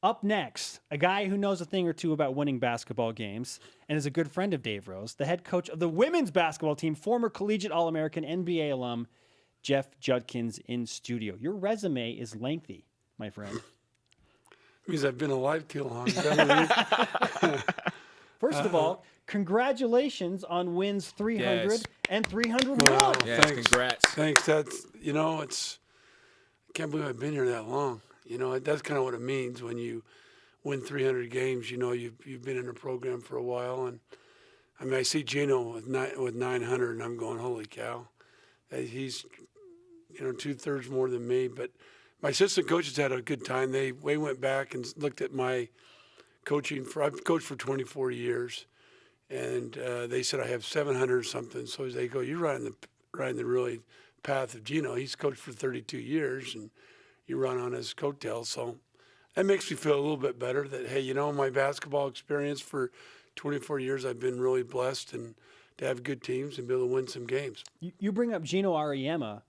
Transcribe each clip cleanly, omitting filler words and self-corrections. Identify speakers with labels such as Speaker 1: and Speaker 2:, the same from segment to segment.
Speaker 1: Up next, a guy who knows a thing or two about winning basketball games and is a good friend of Dave Rose, the head coach of the women's basketball team, former collegiate All-American NBA alum, Jeff Judkins, in studio. Your resume is lengthy, my friend.
Speaker 2: Means I've been alive too long.
Speaker 1: First of all, congratulations on wins 300 and 301.
Speaker 2: Well,
Speaker 3: Yes,
Speaker 2: thanks.
Speaker 3: congrats.
Speaker 2: Thanks. That's, I can't believe I've been here that long. That's kind of what it means when you win 300 games. You've been in the program for a while. And I mean, I see Gino with 900, and I'm going, holy cow. He's, 2/3 more than me. But my assistant coaches had a good time. They went back and looked at my coaching. I've coached for 24 years. And they said I have 700 something. So they go, you're riding the really path of Gino. He's coached for 32 years, and you run on his coattails. So that makes me feel a little bit better that, hey, my basketball experience for 24 years, I've been really blessed and to have good teams and be able to win some games.
Speaker 1: You bring up Gino Auriemma.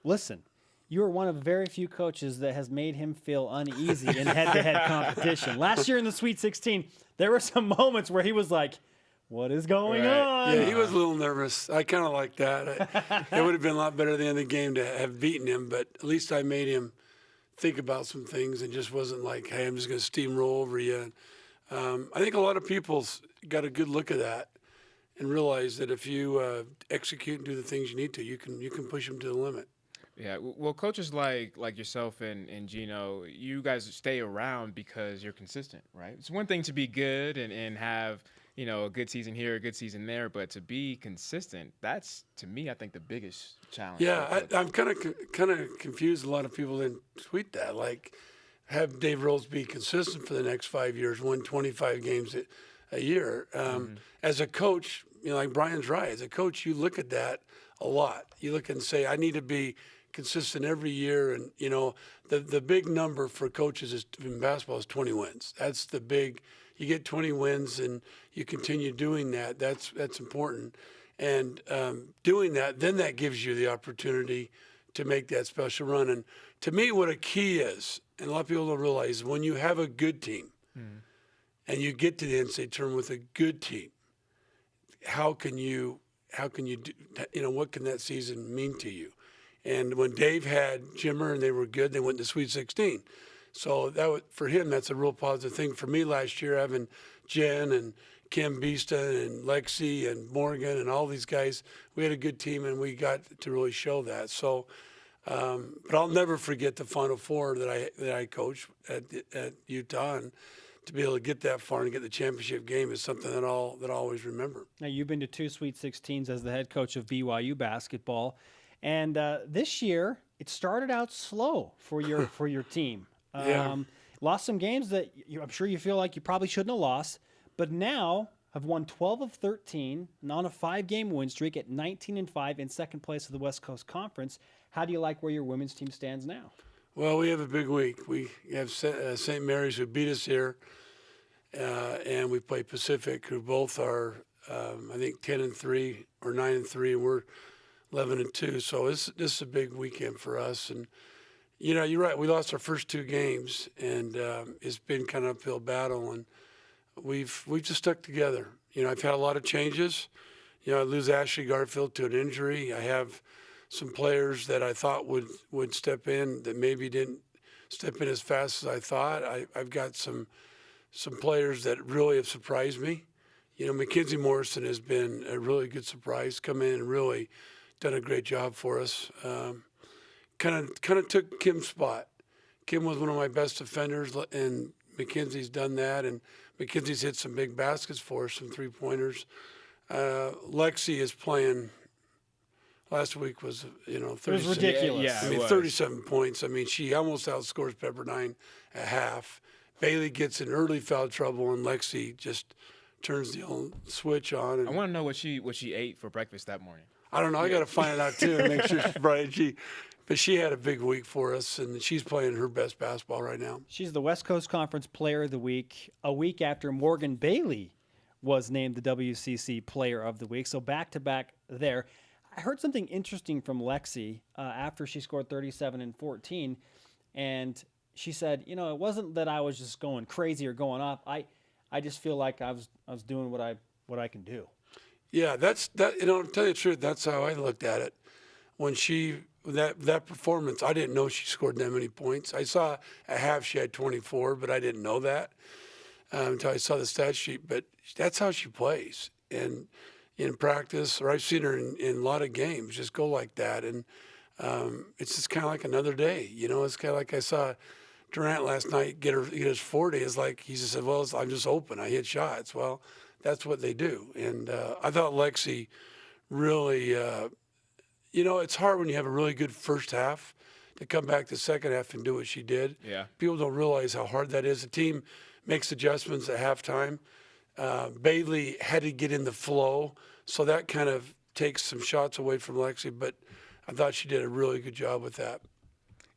Speaker 1: Listen, you are one of very few coaches that has made him feel uneasy in head-to-head competition. Last year in the Sweet 16, there were some moments where he was like, what is going on?
Speaker 2: Yeah, he was a little nervous. I kind of like that. It would have been a lot better at the end of the game to have beaten him, but at least I made him think about some things and just wasn't like, hey, I'm just going to steamroll over you. I think a lot of people's got a good look at that and realize that if you execute and do the things you need to, you can push them to the limit.
Speaker 3: Yeah, well, coaches like yourself and Gino, you guys stay around because you're consistent, right? It's one thing to be good and have a good season here, a good season there, but to be consistent, that's, to me, I think the biggest challenge.
Speaker 2: Yeah, I'm kind of confused. A lot of people didn't tweet that. Like, have Dave Rose be consistent for the next 5 years, win 25 games a year. As a coach, like Brian's right. As a coach, you look at that a lot. You look and say, I need to be consistent every year. And, the big number for coaches in basketball is 20 wins. That's the big. You get 20 wins and you continue doing that. That's important. And doing that, then that gives you the opportunity to make that special run. And to me, what a key is, and a lot of people don't realize, when you have a good team and you get to the NCAA tournament with a good team, how can you do, what can that season mean to you? And when Dave had Jimmer and they were good, they went to Sweet 16. So for him, that's a real positive thing. For me last year, having Jen and Kim Beeston and Lexi and Morgan and all these guys, we had a good team and we got to really show that. So, but I'll never forget the Final Four that I coached at Utah, and to be able to get that far and get the championship game is something that I'll always remember.
Speaker 1: Now, you've been to 2 Sweet 16s as the head coach of BYU basketball, and this year it started out slow for your team. Lost some games that I'm sure you feel like you probably shouldn't have lost, but now have won 12 of 13 and on a 5-game win streak at 19-5 in second place of the West Coast Conference. How do you like where your women's team stands now?
Speaker 2: Well, we have a big week. We have St. Mary's, who beat us here, and we play Pacific, who both are, I think, 10-3 or 9-3, and we're 11-2. So this is a big weekend for us. And you're right. We lost our first 2 games, and it's been kind of an uphill battle, and we've just stuck together. I've had a lot of changes. I lose Ashley Garfield to an injury. I have some players that I thought would step in that maybe didn't step in as fast as I thought. I've got some players that really have surprised me. Mackenzie Morrison has been a really good surprise, come in and really done a great job for us. Kind of took Kim's spot. Kim was one of my best defenders, and Mackenzie's done that, and Mackenzie's hit some big baskets for us, some 3-pointers. Lexi is playing. Last week was, 37.
Speaker 1: It was ridiculous.
Speaker 3: Yeah,
Speaker 2: 37 points. I mean, she almost outscores Pepperdine at half. Bailey gets in early foul trouble, and Lexi just turns the old switch on. And
Speaker 3: I want to know what she ate for breakfast that morning.
Speaker 2: I don't know. I got to find it out too and make sure she's right. But she had a big week for us, and she's playing her best basketball right now.
Speaker 1: She's the West Coast Conference Player of the Week, a week after Morgan Bailey was named the WCC Player of the Week. So back-to-back there. I heard something interesting from Lexi after she scored 37 and 14, and she said, you know, it wasn't that I was just going crazy or going off. I just feel like I was doing what I can do.
Speaker 2: Yeah, that's that. You know, to tell you the truth, that's how I looked at it. When that performance, I didn't know she scored that many points. I saw at half she had 24, but I didn't know that until I saw the stat sheet. But that's how she plays, and in practice, or I've seen her in a lot of games just go like that, and it's just kind of like another day. You know, it's kind of like I saw Durant last night get his 40. It's like he just said, "Well, I'm just open. I hit shots." Well, that's what they do, and I thought Lexi really. You know, it's hard when you have a really good first half to come back the second half and do what she did.
Speaker 3: Yeah.
Speaker 2: People don't realize how hard that is. The team makes adjustments at halftime. Bailey had to get in the flow, so that kind of takes some shots away from Lexi, but I thought she did a really good job with that.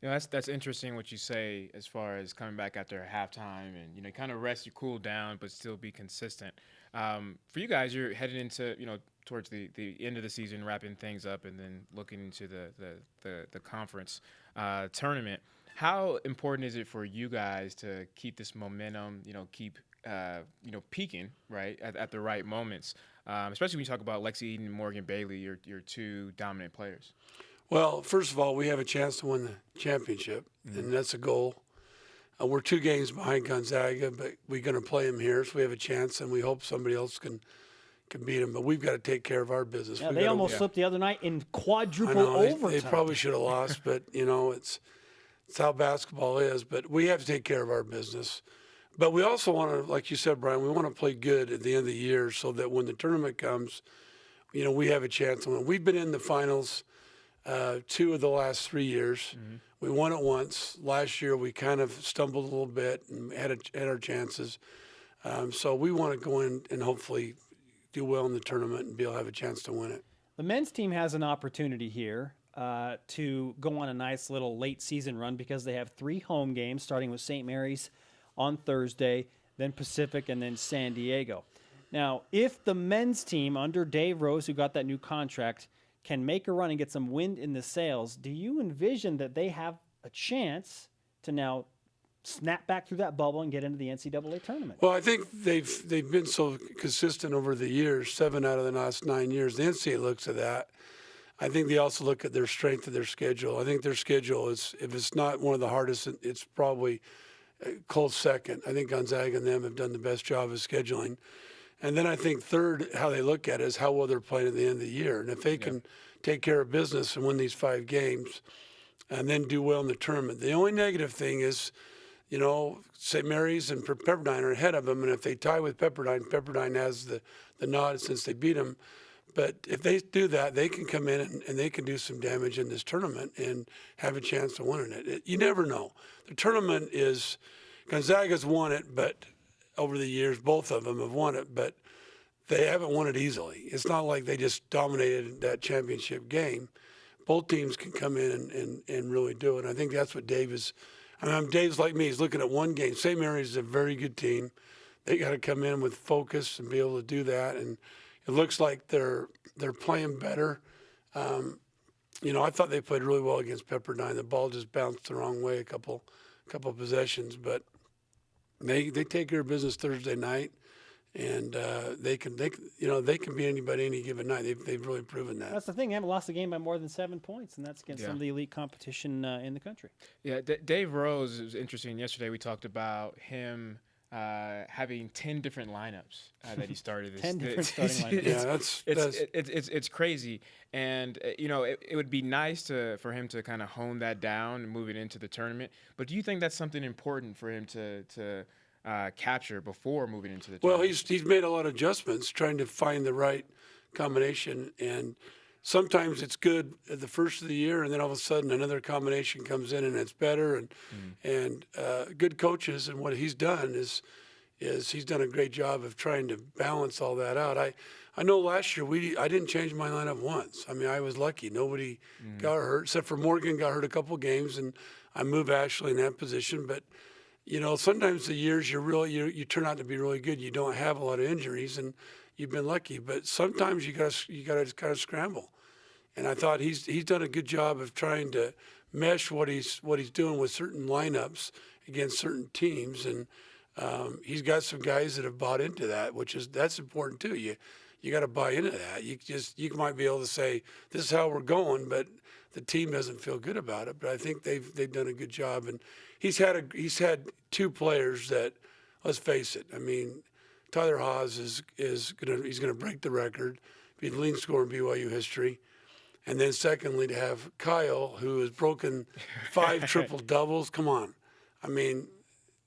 Speaker 3: You know, that's interesting what you say as far as coming back after halftime and, you know, kind of rest, you cool down, but still be consistent. For you guys, you're heading into, you know, towards the end of the season, wrapping things up, and then looking into the conference tournament. How important is it for you guys to keep this momentum, you know, keep, you know, peaking, right, at the right moments, especially when you talk about Lexi Eden and Morgan Bailey, your two dominant players?
Speaker 2: Well, first of all, we have a chance to win the championship, and that's a goal. We're 2 games behind Gonzaga, but we're going to play them here, so we have a chance, and we hope somebody else can beat them. But we've got to take care of our business.
Speaker 1: Yeah, they almost slipped the other night in quadruple overtime.
Speaker 2: They probably should have lost, but, you know, it's how basketball is. But we have to take care of our business. But we also want to, like you said, Brian, we want to play good at the end of the year so that when the tournament comes, you know, we have a chance to win. We've been in the finals 2 of the last 3 years. Mm-hmm. We won it once. Last year we kind of stumbled a little bit and had our chances. So we want to go in and hopefully do well in the tournament and be able to have a chance to win it.
Speaker 1: The men's team has an opportunity here to go on a nice little late season run because they have 3 home games, starting with St. Mary's on Thursday, then Pacific, and then San Diego. Now, if the men's team under Dave Rose, who got that new contract, can make a run and get some wind in the sails, do you envision that they have a chance to now snap back through that bubble and get into the NCAA tournament?
Speaker 2: Well, I think they've been so consistent over the years, 7 out of the last 9 years. The NCAA looks at that. I think they also look at their strength of their schedule. I think their schedule is, if it's not one of the hardest, it's probably a close second. I think Gonzaga and them have done the best job of scheduling. And then I think third, how they look at it is how well they're playing at the end of the year. And if they can take care of business and win these 5 games and then do well in the tournament. The only negative thing is, you know, St. Mary's and Pepperdine are ahead of them. And if they tie with Pepperdine, Pepperdine has the nod since they beat them. But if they do that, they can come in and they can do some damage in this tournament and have a chance to win it. You never know. The tournament is, Gonzaga's won it, but over the years, both of them have won it, but they haven't won it easily. It's not like they just dominated that championship game. Both teams can come in and really do it. And I think that's what Dave is. I mean, Dave's like me. He's looking at one game. St. Mary's is a very good team. They got to come in with focus and be able to do that. And it looks like they're playing better. You know, I thought they played really well against Pepperdine. The ball just bounced the wrong way a couple possessions, but they take care of business Thursday night, and they can beat anybody any given night. They've really proven that.
Speaker 1: That's the thing. They haven't lost the game by more than 7 points, and that's against some of the elite competition in the country.
Speaker 3: Yeah, Dave Rose was interesting. Yesterday we talked about him having 10 different lineups that he started.
Speaker 1: 10 different starting lineups.
Speaker 3: It's crazy, and you know it would be nice for him to kind of hone that down and move it into the tournament. But do you think that's something important for him to capture before moving into the tournament?
Speaker 2: Well, he's made a lot of adjustments, trying to find the right combination, and sometimes it's good at the first of the year, and then all of a sudden another combination comes in and it's better. And good coaches, and what he's done is he's done a great job of trying to balance all that out. I know last year I didn't change my lineup once. I mean, I was lucky. Nobody got hurt except for Morgan got hurt a couple games, and I moved Ashley in that position. But you know, sometimes the years you turn out to be really good. You don't have a lot of injuries, and you've been lucky. But sometimes you got to kind of scramble. And I thought he's done a good job of trying to mesh what he's doing with certain lineups against certain teams, and he's got some guys that have bought into that, that's important too. You got to buy into that. You might be able to say this is how we're going, but the team doesn't feel good about it. But I think they've done a good job, and he's had two players that, let's face it. I mean, Tyler Haws he's gonna break the record, be the leading scorer in BYU history. And then secondly, to have Kyle, who has broken 5 triple doubles. Come on. I mean,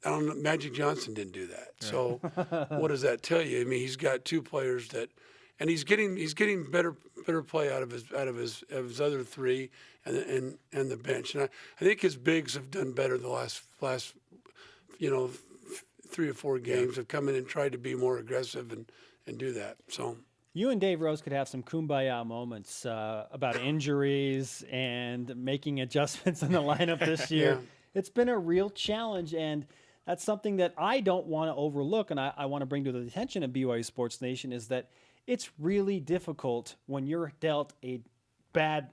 Speaker 2: I don't know, Magic Johnson didn't do that. So what does that tell you? I mean, he's got two players and he's getting better play out of his other three and the bench. And I think his bigs have done better the last 3 or 4 games, have come in and tried to be more aggressive and do that. So
Speaker 1: you and Dave Rose could have some kumbaya moments about injuries and making adjustments in the lineup this year.
Speaker 2: Yeah.
Speaker 1: It's been a real challenge, and that's something that I don't want to overlook, and I want to bring to the attention of BYU Sports Nation, is that it's really difficult when you're dealt a bad,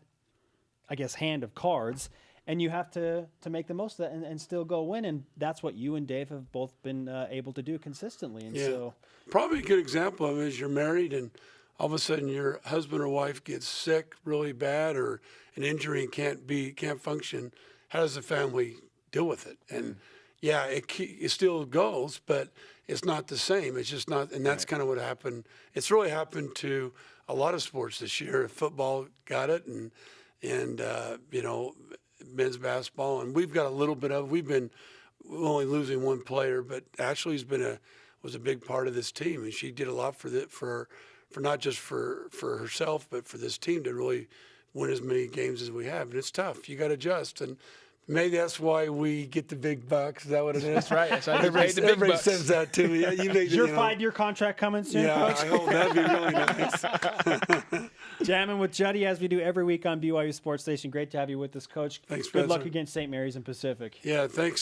Speaker 1: I guess, hand of cards, and you have to make the most of that and still go win. And that's what you and Dave have both been able to do consistently. And so,
Speaker 2: probably a good example of it is you're married and all of a sudden your husband or wife gets sick really bad or an injury and can't function. How does the family deal with it? And yeah, it still goes, but it's not the same. It's just not, and that's kind of what happened. It's really happened to a lot of sports this year. Football got it, and men's basketball, and we've got a little bit of. We've been only losing one player, but Ashley's was a big part of this team, and she did a lot for not just for herself, but for this team to really win as many games as we have. And it's tough. You got to adjust, and maybe that's why we get the big bucks. Is that what it is?
Speaker 3: That's right. That's why
Speaker 2: everybody says that to me.
Speaker 1: Is your 5-year contract coming soon,
Speaker 2: yeah,
Speaker 1: Coach?
Speaker 2: I hope that'd be really nice.
Speaker 1: Jamming with Juddy as we do every week on BYU Sports Station. Great to have you with us, Coach.
Speaker 2: Thanks,
Speaker 1: Good luck
Speaker 2: Spencer.
Speaker 1: against St. Mary's and Pacific.
Speaker 2: Yeah, thanks.